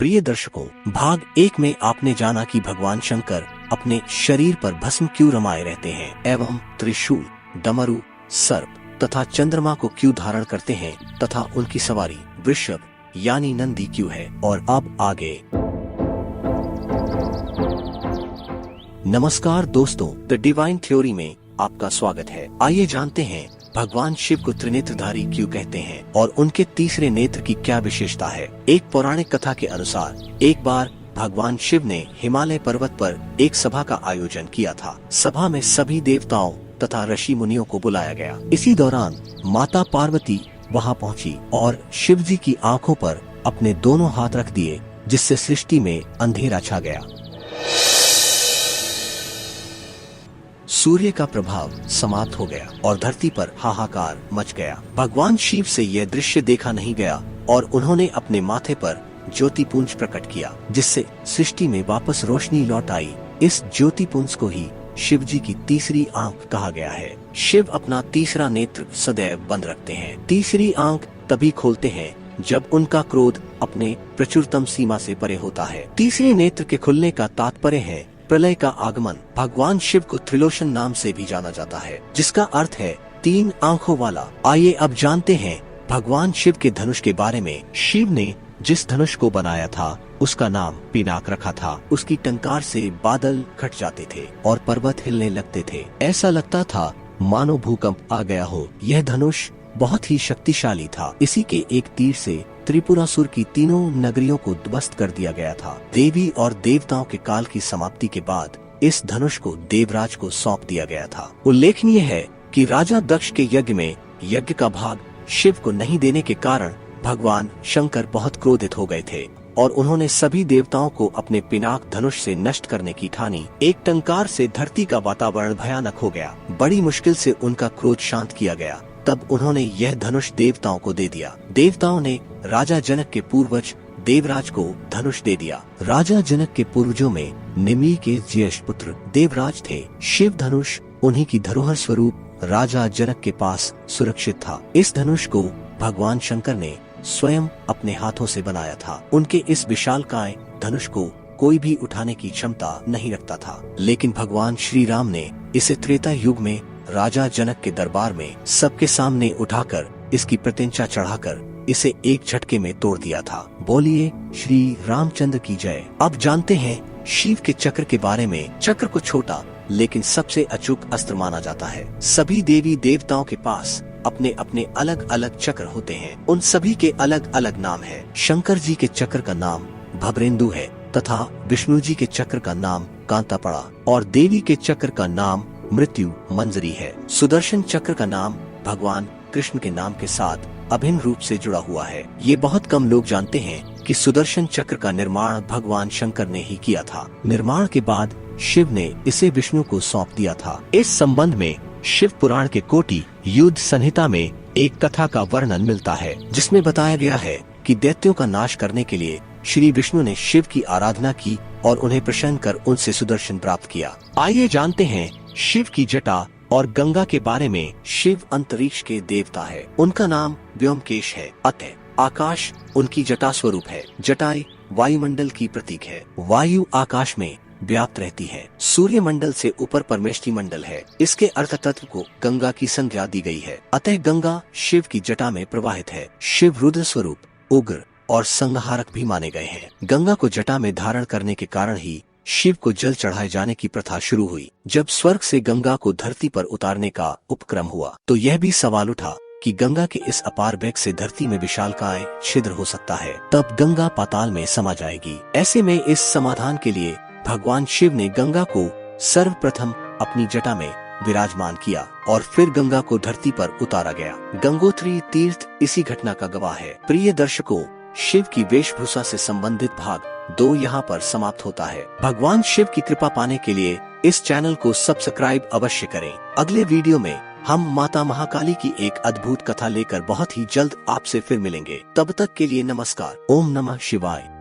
प्रिय दर्शकों, भाग 1 में आपने जाना कि भगवान शंकर अपने शरीर पर भस्म क्यों रमाए रहते हैं एवं त्रिशूल, डमरू, सर्प तथा चंद्रमा को क्यों धारण करते हैं तथा उनकी सवारी वृषभ यानी नंदी क्यों है। और अब आगे। नमस्कार दोस्तों, द डिवाइन थ्योरी में आपका स्वागत है। आइए जानते हैं भगवान शिव को त्रिनेत्रधारी क्यों कहते हैं और उनके तीसरे नेत्र की क्या विशेषता है। एक पौराणिक कथा के अनुसार एक बार भगवान शिव ने हिमालय पर्वत पर एक सभा का आयोजन किया था। सभा में सभी देवताओं तथा ऋषि मुनियों को बुलाया गया। इसी दौरान माता पार्वती वहां पहुंची और शिव जी की आंखों पर अपने दोनों हाथ रख दिए, जिससे सृष्टि में अंधेरा छा गया। सूर्य का प्रभाव समाप्त हो गया और धरती पर हाहाकार मच गया। भगवान शिव से यह दृश्य देखा नहीं गया और उन्होंने अपने माथे पर ज्योतिपुंज प्रकट किया, जिससे सृष्टि में वापस रोशनी लौट आई। इस ज्योतिपुंज को ही शिव जी की तीसरी आंख कहा गया है। शिव अपना तीसरा नेत्र सदैव बंद रखते हैं। तीसरी आंख तभी खोलते हैं जब उनका क्रोध अपने प्रचुरतम सीमा से परे होता है। तीसरे नेत्र के खुलने का तात्पर्य है प्रलय का आगमन। भगवान शिव को त्रिलोचन नाम से भी जाना जाता है, जिसका अर्थ है 3 आंखों वाला। आइए अब जानते हैं भगवान शिव के धनुष के बारे में। शिव ने जिस धनुष को बनाया था उसका नाम पिनाक रखा था। उसकी टंकार से बादल फट जाते थे और पर्वत हिलने लगते थे। ऐसा लगता था मानो भूकंप आ गया हो। यह धनुष बहुत ही शक्तिशाली था। इसी के एक तीर से त्रिपुरासुर की तीनों नगरियों को ध्वस्त कर दिया गया था। देवी और देवताओं के काल की समाप्ति के बाद इस धनुष को देवराज को सौंप दिया गया था। उल्लेखनीय है कि राजा दक्ष के यज्ञ में यज्ञ का भाग शिव को नहीं देने के कारण भगवान शंकर बहुत क्रोधित हो गए थे और उन्होंने सभी देवताओं को अपने पिनाक धनुष से नष्ट करने की ठानी। एक टंकार से धरती का वातावरण भयानक हो गया। बड़ी मुश्किल से उनका क्रोध शांत किया गया। तब उन्होंने यह धनुष देवताओं को दे दिया। देवताओं ने राजा जनक के पूर्वज देवराज को धनुष दे दिया। राजा जनक के पूर्वजों में निमि के ज्येष्ठ पुत्र देवराज थे। शिव धनुष उन्हीं की धरोहर स्वरूप राजा जनक के पास सुरक्षित था। इस धनुष को भगवान शंकर ने स्वयं अपने हाथों से बनाया था। उनके इस विशालकाय धनुष को कोई भी उठाने की क्षमता नहीं रखता था, लेकिन भगवान श्री राम ने इसे त्रेता युग में राजा जनक के दरबार में सबके सामने उठाकर इसकी प्रतिष्ठा चढ़ाकर इसे एक झटके में तोड़ दिया था। बोलिए श्री रामचंद्र की जय। अब जानते हैं शिव के चक्र के बारे में। चक्र को छोटा लेकिन सबसे अचूक अस्त्र माना जाता है। सभी देवी देवताओं के पास अपने अपने अलग अलग चक्र होते हैं। उन सभी के अलग अलग नाम है। शंकर जी के चक्र का नाम भवरेंदु है तथा विष्णु जी के चक्र का नाम कांतापड़ा और देवी के चक्र का नाम मृत्यु मंजरी है। सुदर्शन चक्र का नाम भगवान कृष्ण के नाम के साथ अभिन्न रूप से जुड़ा हुआ है। ये बहुत कम लोग जानते हैं कि सुदर्शन चक्र का निर्माण भगवान शंकर ने ही किया था। निर्माण के बाद शिव ने इसे विष्णु को सौंप दिया था। इस संबंध में शिव पुराण के कोटि युद्ध संहिता में एक कथा का वर्णन मिलता है, जिसमें बताया गया है कि दैत्यों का नाश करने के लिए श्री विष्णु ने शिव की आराधना की और उन्हें प्रसन्न कर उनसे सुदर्शन प्राप्त किया। आइए जानते हैं शिव की जटा और गंगा के बारे में। शिव अंतरिक्ष के देवता है। उनका नाम व्योमकेश है, अतः आकाश उनकी जटा स्वरूप है। जटाएं वायुमंडल की प्रतीक है। वायु आकाश में व्याप्त रहती है। सूर्य मंडल से ऊपर परमेष्टि मंडल है। इसके अर्थ तत्व को गंगा की संज्ञा दी गई है, अतः गंगा शिव की जटा में प्रवाहित है। शिव रुद्र स्वरूप, उग्र और संहारक भी माने गए हैं। गंगा को जटा में धारण करने के कारण ही शिव को जल चढ़ाए जाने की प्रथा शुरू हुई। जब स्वर्ग से गंगा को धरती पर उतारने का उपक्रम हुआ तो यह भी सवाल उठा कि गंगा के इस अपार वेग से धरती में विशालकाय छिद्र हो सकता है, तब गंगा पाताल में समा जाएगी। ऐसे में इस समाधान के लिए भगवान शिव ने गंगा को सर्वप्रथम अपनी जटा में विराजमान किया और फिर गंगा को धरती पर उतारा गया। गंगोत्री तीर्थ इसी घटना का गवाह है। प्रिय दर्शकों, शिव की वेशभूषा से संबंधित भाग 2 यहाँ पर समाप्त होता है। भगवान शिव की कृपा पाने के लिए इस चैनल को सब्सक्राइब अवश्य करें। अगले वीडियो में हम माता महाकाली की एक अद्भुत कथा लेकर बहुत ही जल्द आपसे फिर मिलेंगे। तब तक के लिए नमस्कार। ओम नमः शिवाय।